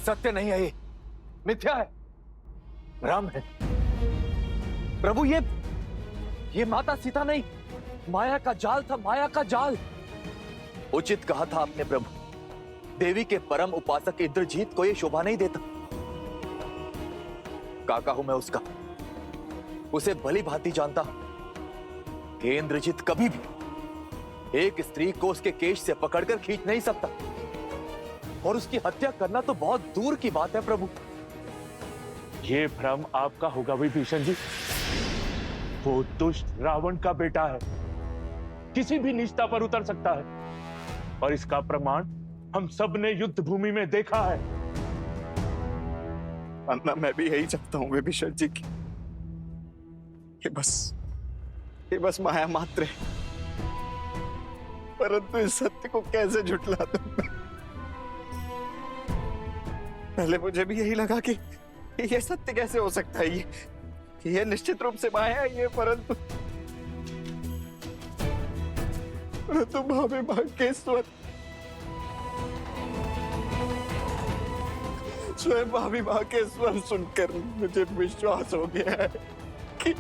सत्य नहीं है, ये मिथ्या है, भ्रम है। प्रभु ये माता सीता नहीं, माया का जाल था, माया का जाल। उचित कहा था आपने प्रभु, देवी के परम उपासक इंद्रजीत को यह शोभा नहीं देता। काका हूं मैं उसका, उसे भली भांति जानता हूं कि इंद्रजीत कभी भी एक स्त्री को उसके केश से पकड़कर खींच नहीं सकता, और उसकी हत्या करना तो बहुत दूर की बात है प्रभु। ये भ्रम आपका होगा विभीषण जी। वो दुष्ट रावण का बेटा है, किसी भी निष्ठा पर उतर सकता है, और इसका प्रमाण हम सब ने युद्ध भूमि में देखा है। अन्ना, मैं भी यही चाहता हूं विभीषण जी की, ये बस माया मात्र है, परंतु इस सत्य को कैसे झुठला दूं मैं? पहले मुझे भी यही लगा कि ये सत्य कैसे हो सकता है, ये निश्चित रूप से माया है ये, परंतु भाभी मां के स्वयं भाभी मां के स्वर सुनकर मुझे विश्वास हो गया है कि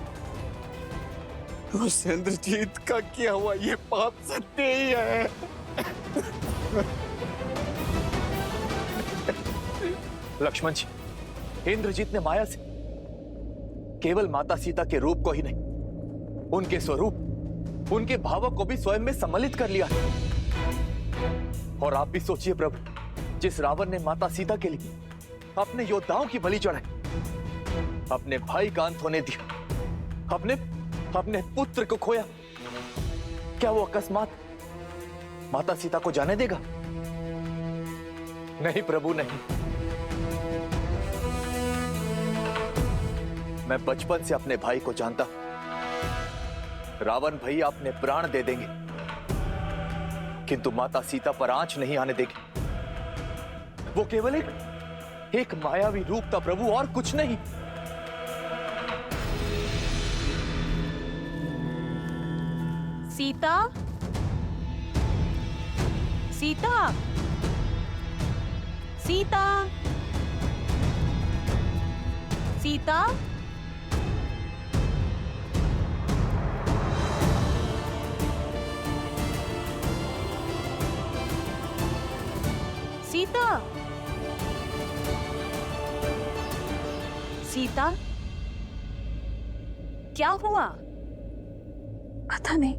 उस इंद्रजीत का किया हुआ ये पाप सत्य ही है। लक्ष्मण जी, इंद्रजीत ने माया से केवल माता सीता के रूप को ही नहीं, उनके स्वरूप, उनके भावों को भी स्वयं में सम्मिलित कर लिया। और आप भी सोचिए प्रभु, जिस रावण ने माता सीता के लिए अपने योद्धाओं की बलि चढ़ाई, अपने भाई का अंत होने दिया, अपने पुत्र को खोया, क्या वो अकस्मात माता सीता को जाने देगा? नहीं प्रभु, नहीं। मैं बचपन से अपने भाई को जानता हूं। रावण भैया अपने प्राण दे देंगे, किंतु माता सीता पर आंच नहीं आने देंगे। वो केवल एक मायावी रूप था प्रभु, और कुछ नहीं। सीता, सीता, सीता, सीता, सीता, सीता, क्या हुआ? पता नहीं,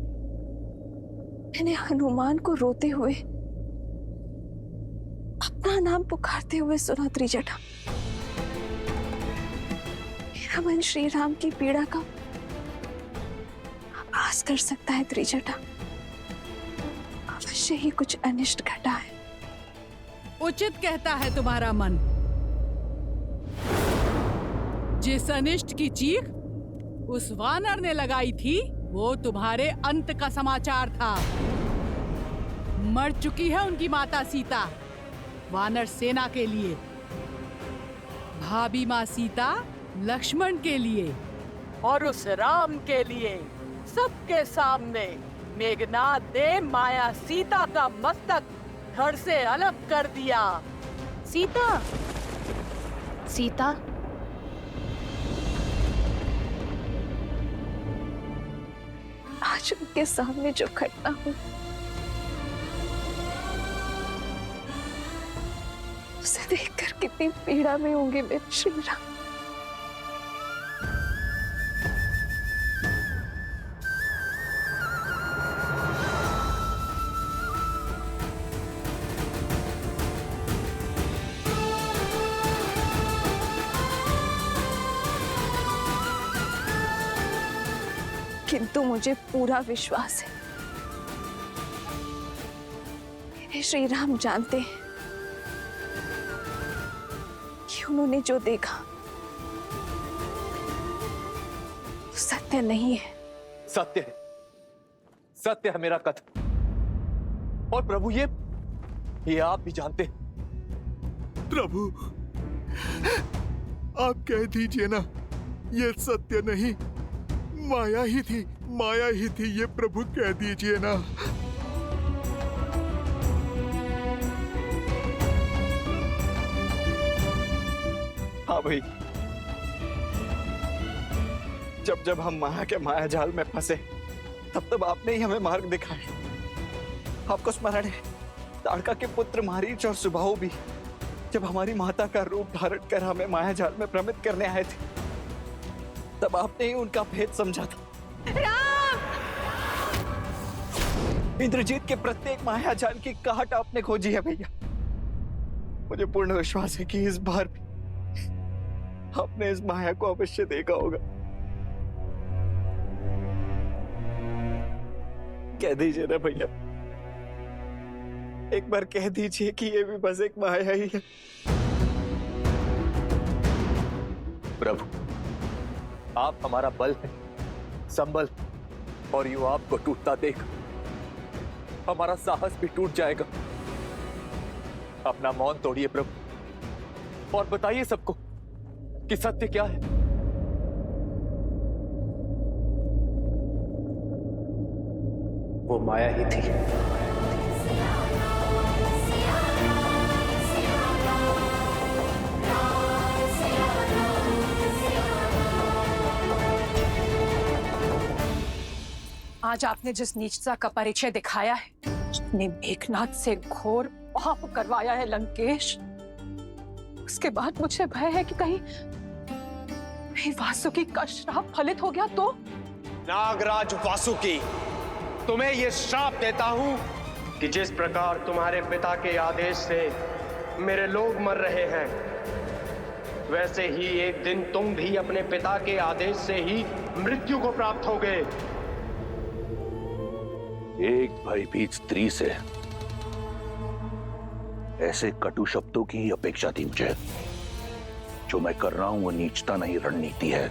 मैंने हनुमान को रोते हुए, अपना नाम पुकारते हुए सुना त्रिजटा। मेरा मन श्री राम की पीड़ा का आभास कर सकता है त्रिजटा। अवश्य ही कुछ अनिष्ट घटा है। उचित कहता है तुम्हारा मन। जिस अनिष्ट की चीख उस वानर ने लगाई थी, वो तुम्हारे अंत का समाचार था। मर चुकी है उनकी माता सीता वानर सेना के लिए, भाभी माँ सीता लक्ष्मण के लिए, और उस राम के लिए सबके सामने मेघनाद ने माया सीता का मस्तक धड़ से अलग कर दिया। सीता, सीता, आज उनके सामने जो घटना हुई, उसे देखकर कितनी पीड़ा में होंगे मेरे श्री राम। किंतु मुझे पूरा विश्वास है, मेरे श्री राम जानते हैं कि उन्होंने जो देखा वो सत्य नहीं है। सत्य है, सत्य है मेरा कथन। और प्रभु ये आप भी जानते हैं। प्रभु, आप कह दीजिए ना, ये सत्य नहीं, माया ही थी ये प्रभु, कह दीजिए ना। हाँ भाई, जब जब हम माया के माया जाल में फंसे तब तब आपने ही हमें मार्ग दिखाए। आपको स्मरण है ताड़का के पुत्र मारीच और सुबाहु भी जब हमारी माता का रूप धारण कर हमें माया जाल में भ्रमित करने आए थे, तब आपने ही उनका भेद समझा था। इंद्रजीत के प्रत्येक माया जाल की काट आपने खोजी है भैया। मुझे पूर्ण विश्वास है कि इस बार भी आपने इस माया को अवश्य देखा होगा। कह दीजिए ना भैया, एक बार कह दीजिए कि ये भी बस एक माया ही है। प्रभु, आप हमारा बल है, संबल, और यूं आपको टूटता देख हमारा साहस भी टूट जाएगा। अपना मौन तोड़िए प्रभु और बताइए सबको कि सत्य क्या है। वो माया ही थी। आज आपने जिस नीचता का परिचय दिखाया है, अपने मेघनाथ से घोर पाप करवाया है लंकेश, उसके बाद मुझे भय है कि कहीं वासुकी का श्राप फलित हो गया तो। नागराज वासुकी, तुम्हें यह श्राप देता हूं कि जिस प्रकार तुम्हारे पिता के आदेश से मेरे लोग मर रहे हैं, वैसे ही एक दिन तुम भी अपने पिता के आदेश से ही मृत्यु को प्राप्त होगे। एक भयभीत स्त्री से ऐसे कटु शब्दों की ही अपेक्षा थी मुझे। जो मैं कर रहा हूं वो नीचता नहीं, रणनीति है।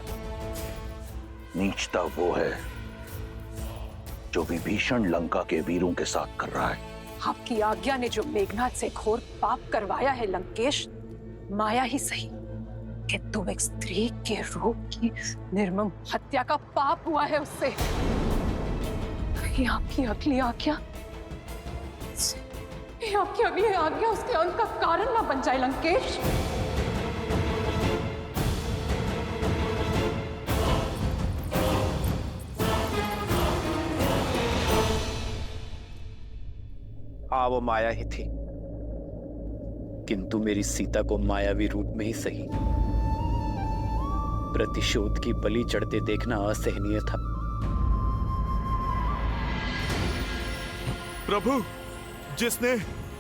नीचता वो है जो विभीषण लंका के वीरों के साथ कर रहा है। आपकी आज्ञा ने जो मेघनाथ से घोर पाप करवाया है लंकेश, माया ही सही कि तुम एक स्त्री के रूप की निर्मम हत्या का पाप हुआ है उससे। आपकी अगली आज्ञा, आपकी अगली आज्ञा उसके अंत का कारण ना बन जाए लंकेश। हाँ, वो माया ही थी, किंतु मेरी सीता को मायावी रूप में ही सही प्रतिशोध की बलि चढ़ते देखना असहनीय था। प्रभु, जिसने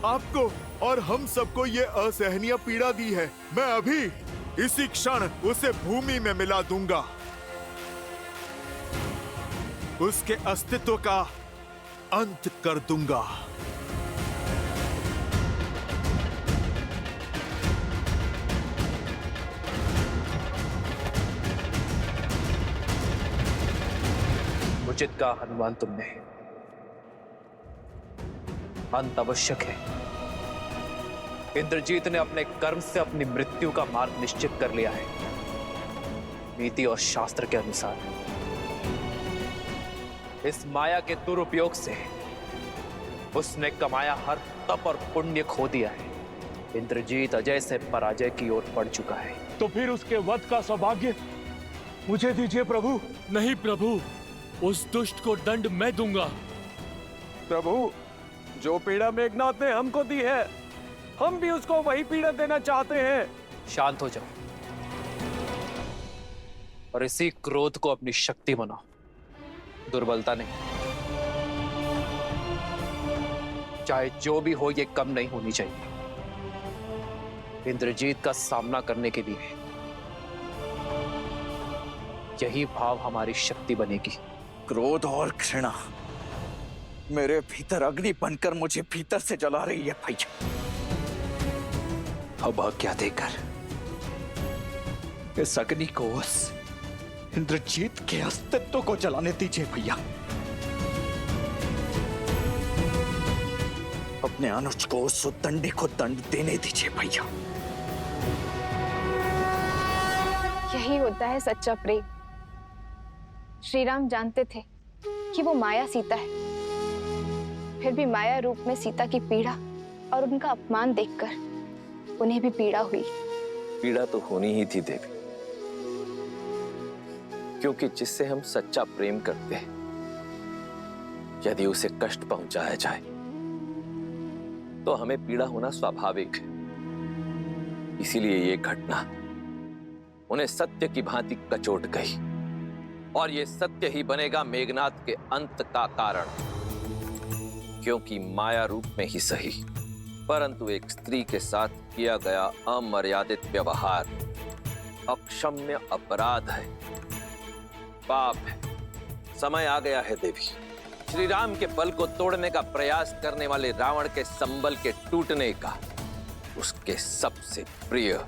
आपको और हम सबको ये असहनीय पीड़ा दी है, मैं अभी इसी क्षण उसे भूमि में मिला दूंगा। उसके अस्तित्व का अंत कर दूंगा। उचित का हनुमान तुमने, अंत आवश्यक है। इंद्रजीत ने अपने कर्म से अपनी मृत्यु का मार्ग निश्चित कर लिया है। नीति और शास्त्र के अनुसार इस माया के दुरुपयोग से उसने कमाया हर तप और पुण्य खो दिया है। इंद्रजीत अजय से पराजय की ओर बढ़ चुका है। तो फिर उसके वध का सौभाग्य मुझे दीजिए प्रभु। नहीं प्रभु, उस दुष्ट को दंड मैं दूंगा। प्रभु, जो पीड़ा मेघनाथ ने हमको दी है, हम भी उसको वही पीड़ा देना चाहते हैं। शांत हो जाओ और इसी क्रोध को अपनी शक्ति बनाओ, दुर्बलता नहीं। चाहे जो भी हो, ये कम नहीं होनी चाहिए। इंद्रजीत का सामना करने के लिए यही भाव हमारी शक्ति बनेगी। क्रोध और घृणा मेरे भीतर अग्नि बनकर मुझे भीतर से जला रही है भैया। अब आज्ञा देकर इस अग्नि को उस इंद्रजीत के अस्तित्व को जलाने दीजिए भैया। अपने अनुज को उस उद्दंडी को दंड देने दीजिए भैया। यही होता है सच्चा प्रेम। श्री राम जानते थे कि वो माया सीता है, फिर भी माया रूप में सीता की पीड़ा और उनका अपमान देखकर उन्हें भी पीड़ा हुई। पीड़ा तो होनी ही थी देवी, क्योंकि जिससे हम सच्चा प्रेम करते हैं, यदि उसे कष्ट पहुंचाया जाए तो हमें पीड़ा होना स्वाभाविक है। इसीलिए ये घटना उन्हें सत्य की भांति कचोट गई, और ये सत्य ही बनेगा मेघनाद के अंत का कारण, क्योंकि माया रूप में ही सही, परंतु एक स्त्री के साथ किया गया अमर्यादित व्यवहार अक्षम्य अपराध है, पाप है। समय आ गया है देवी, श्री राम के बल को तोड़ने का प्रयास करने वाले रावण के संबल के टूटने का, उसके सबसे प्रिय,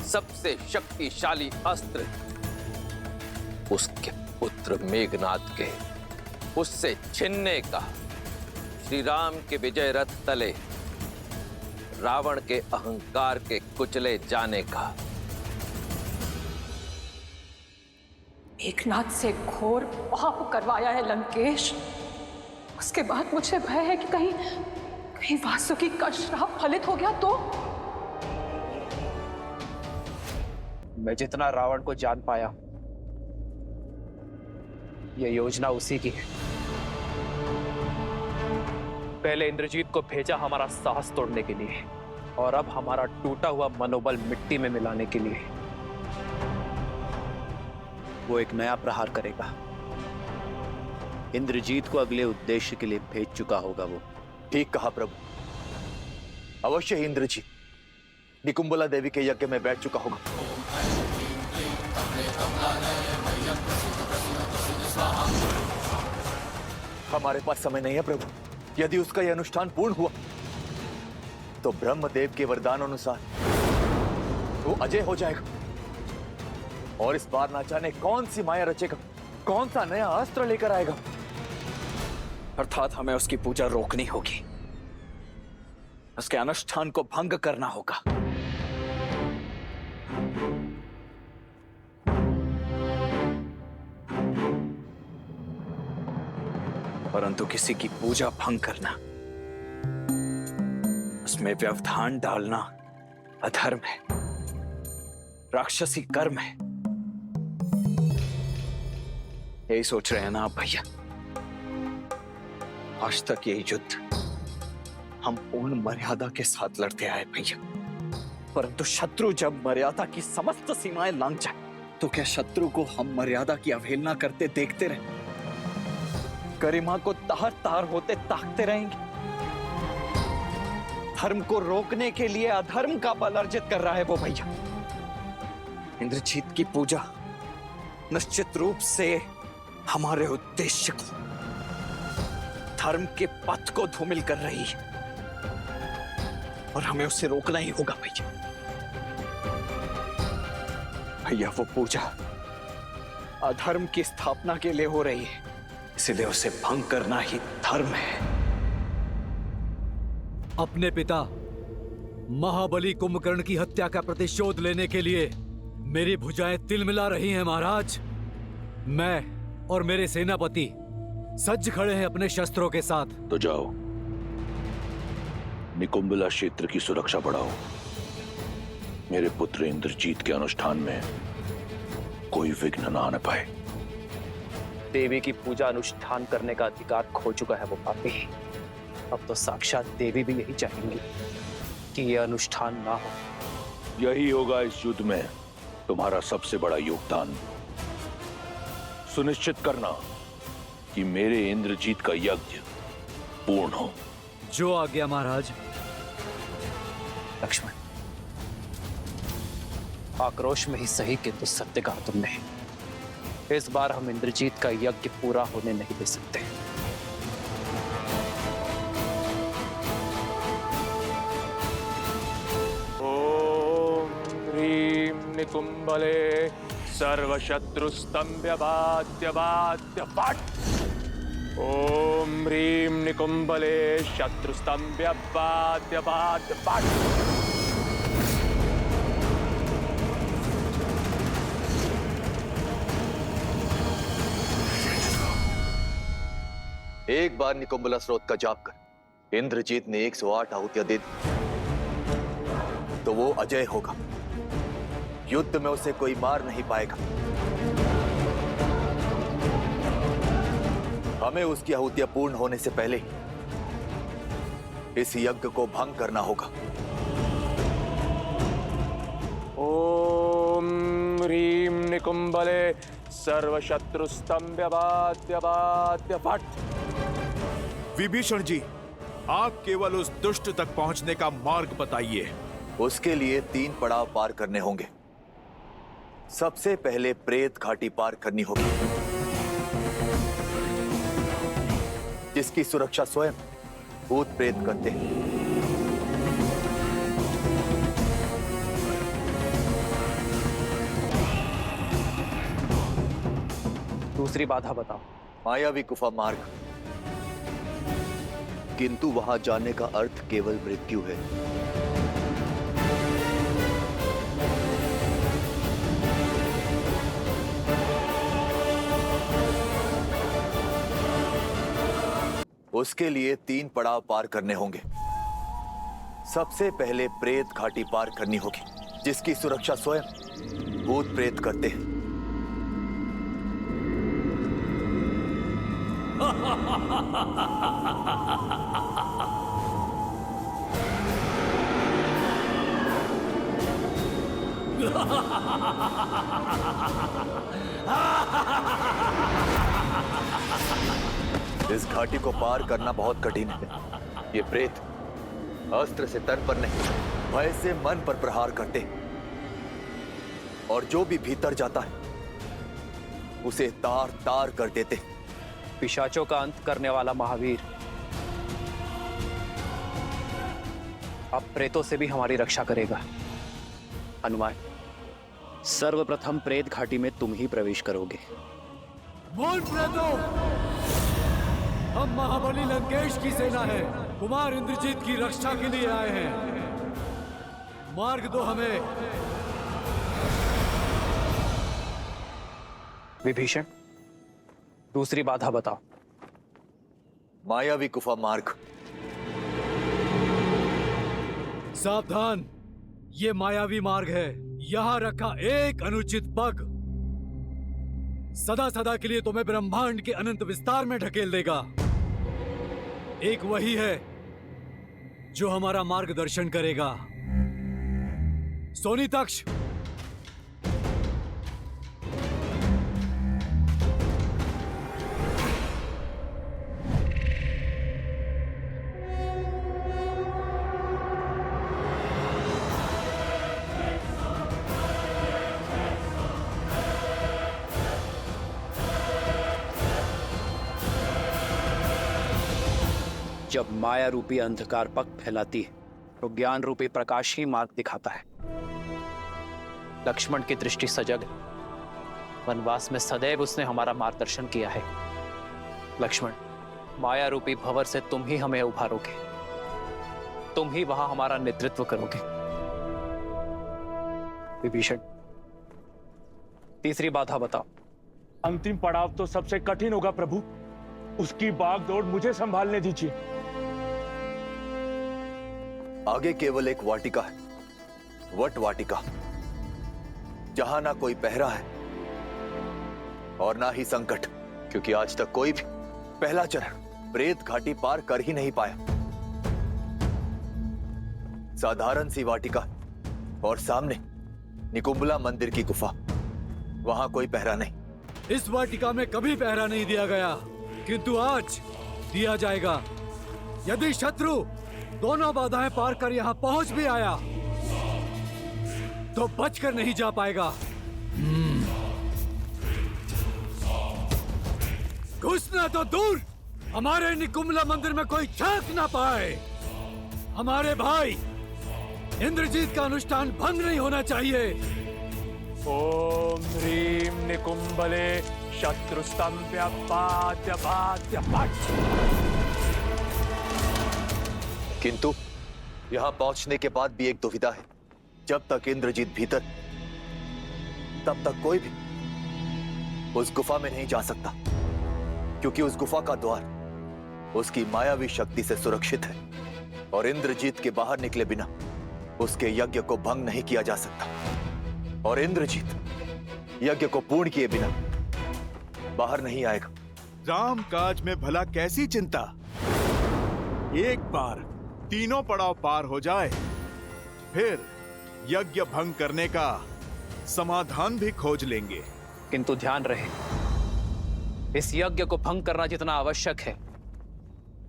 सबसे शक्तिशाली अस्त्र, उसके पुत्र मेघनाद के उससे छीनने का, श्री राम के विजय रथ तले रावण के अहंकार के कुचले जाने का। मेघनाद से घोर पाप करवाया है लंकेश। उसके बाद मुझे भय है कि कहीं वासुकी का श्राप फलित हो गया तो। मैं जितना रावण को जान पाया, यह योजना उसी की है। पहले इंद्रजीत को भेजा हमारा साहस तोड़ने के लिए, और अब हमारा टूटा हुआ मनोबल मिट्टी में मिलाने के लिए। वो एक नया प्रहार करेगा। इंद्रजीत को अगले उद्देश्य के लिए भेज चुका होगा वो। ठीक कहा प्रभु, अवश्य ही इंद्रजीत निकुंबला देवी के यज्ञ में बैठ चुका होगा। हमारे पास समय नहीं है प्रभु। यदि उसका यह अनुष्ठान पूर्ण हुआ तो ब्रह्मदेव के वरदान अनुसार वो अजय हो जाएगा, और इस बार ना जाने कौन सी माया रचेगा, कौन सा नया अस्त्र लेकर आएगा। अर्थात हमें उसकी पूजा रोकनी होगी, उसके अनुष्ठान को भंग करना होगा। परंतु किसी की पूजा भंग करना, उसमें व्यवधान डालना अधर्म है, राक्षसी कर्म है। यही सोच रहे हैं ना आप भैया? आज तक यही युद्ध हम पूर्ण मर्यादा के साथ लड़ते आए भैया, परंतु शत्रु जब मर्यादा की समस्त सीमाएं लांघ जाए तो क्या शत्रु को हम मर्यादा की अवहेलना करते देखते रहे? गरिमा को तार तार होते ताकते रहेंगे? धर्म को रोकने के लिए अधर्म का बल अर्जित कर रहा है वो भैया। इंद्रजीत की पूजा निश्चित रूप से हमारे उद्देश्य को, धर्म के पथ को धूमिल कर रही है, और हमें उसे रोकना ही होगा भैया। भैया वो पूजा अधर्म की स्थापना के लिए हो रही है, इसलिए उसे भंग करना ही धर्म है। अपने पिता महाबली कुंभकर्ण की हत्या का प्रतिशोध लेने के लिए मेरी भुजाएं तिलमिला रही हैं महाराज। मैं और मेरे सेनापति सज्ज खड़े हैं अपने शस्त्रों के साथ। तो जाओ, निकुंबला क्षेत्र की सुरक्षा बढ़ाओ। मेरे पुत्र इंद्रजीत के अनुष्ठान में कोई विघ्न न आने पाए। देवी की पूजा अनुष्ठान करने का अधिकार खो चुका है वो पापी। अब तो साक्षात देवी भी यही चाहेंगी कि यह अनुष्ठान ना हो। यही होगा इस युद्ध में तुम्हारा सबसे बड़ा योगदान। सुनिश्चित करना कि मेरे इंद्रजीत का यज्ञ पूर्ण हो। जो आज्ञा महाराज। लक्ष्मण, आक्रोश में ही सही किंतु सत्य कहा तुमने। इस बार हम इंद्रजीत का यज्ञ पूरा होने नहीं दे सकते। ओम ह्रीं निकुंबले सर्वशत्रुस्तंभ्य बाध्य बाध्य पाठ। ओम ह्रीं निकुंबले शत्रुस्तंभ्य बाध्य बाध्य पाठ। एक बार निकुंबला स्रोत का जाप कर इंद्रजीत ने 108 आहुतियां दे दी तो वो अजय होगा, युद्ध में उसे कोई मार नहीं पाएगा। हमें उसकी आहुतियां पूर्ण होने से पहले ही इस यज्ञ को भंग करना होगा। ओम ह्रीं निकुंभले सर्वशत्रुस्तंभ्यवाद्य फट। विभीषण जी, आप केवल उस दुष्ट तक पहुंचने का मार्ग बताइए। उसके लिए 3 पड़ाव पार करने होंगे। सबसे पहले प्रेत घाटी पार करनी होगी, जिसकी सुरक्षा स्वयं भूत प्रेत करते हैं। दूसरी बाधा बताओ। मायावी गुफा मार्ग, किंतु वहां जाने का अर्थ केवल मृत्यु है। उसके लिए 3 पड़ाव पार करने होंगे। सबसे पहले प्रेत घाटी पार करनी होगी, जिसकी सुरक्षा स्वयं भूत प्रेत करते हैं। इस घाटी को पार करना बहुत कठिन है। ये प्रेत अस्त्र से तन पर नहीं, भय से मन पर प्रहार करते हैं, और जो भी भीतर जाता है उसे तार तार कर देते हैं। पिशाचों का अंत करने वाला महावीर अब प्रेतों से भी हमारी रक्षा करेगा। हनुमान, सर्वप्रथम प्रेत घाटी में तुम ही प्रवेश करोगे। बोल प्रेतों, हम महाबली लंकेश की सेना है, कुमार इंद्रजीत की रक्षा के लिए आए हैं। मार्ग दो हमें। विभीषण, दूसरी बाधा बताओ। मायावी गुफा मार्ग। सावधान, ये मायावी मार्ग है। यहां रखा एक अनुचित पग सदा सदा के लिए तुम्हें ब्रह्मांड के अनंत विस्तार में ढकेल देगा। एक वही है जो हमारा मार्गदर्शन करेगा। सोनीतक्ष, जब माया रूपी अंधकार पग फैलाती है तो ज्ञान रूपी प्रकाश ही मार्ग दिखाता है। लक्ष्मण की दृष्टि सजग है। वनवास में सदैव उसने हमारा मार्गदर्शन किया है। लक्ष्मण, माया रूपी भंवर से तुम ही हमें उभारोगे, तुम ही वहां हमारा नेतृत्व करोगे। विभीषण, तीसरी बाधा बताओ। अंतिम पड़ाव तो सबसे कठिन होगा प्रभु, उसकी बागडोर मुझे संभालने दीजिए। आगे केवल एक वाटिका है, वट वाटिका, जहां ना कोई पहरा है और ना ही संकट, क्योंकि आज तक कोई भी पहला चरण प्रेत घाटी पार कर ही नहीं पाया। साधारण सी वाटिका और सामने निकुंभला मंदिर की गुफा, वहां कोई पहरा नहीं। इस वाटिका में कभी पहरा नहीं दिया गया, किंतु आज दिया जाएगा। यदि शत्रु दोनों बाधाएं पार कर यहाँ पहुंच भी आया तो बचकर नहीं जा पाएगा। घुसना तो दूर, हमारे निकुंभला मंदिर में कोई झांक ना पाए। हमारे भाई इंद्रजीत का अनुष्ठान भंग नहीं होना चाहिए। ओम ह्रीं निकुंभले शत्रुस्तंभ्यवाद्य फट। किंतु यहां पहुंचने के बाद भी एक दुविधा है। जब तक इंद्रजीत भीतर, तब तक कोई भी उस गुफा में नहीं जा सकता, क्योंकि उस गुफा का द्वार उसकी मायावी शक्ति से सुरक्षित है और इंद्रजीत के बाहर निकले बिना उसके यज्ञ को भंग नहीं किया जा सकता। और इंद्रजीत यज्ञ को पूर्ण किए बिना बाहर नहीं आएगा। राम काज में भला कैसी चिंता, एक बार तीनों पड़ाव पार हो जाए फिर यज्ञ भंग करने का समाधान भी खोज लेंगे। किंतु ध्यान रहे, इस यज्ञ को भंग करना जितना आवश्यक है,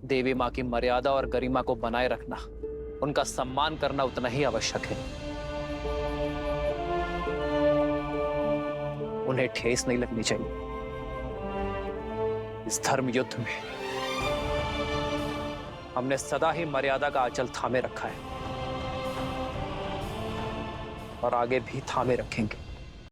देवी मां की मर्यादा और गरिमा को बनाए रखना, उनका सम्मान करना उतना ही आवश्यक है। उन्हें ठेस नहीं लगनी चाहिए। इस धर्म युद्ध में हमने सदा ही मर्यादा का आंचल थामे रखा है और आगे भी थामे रखेंगे।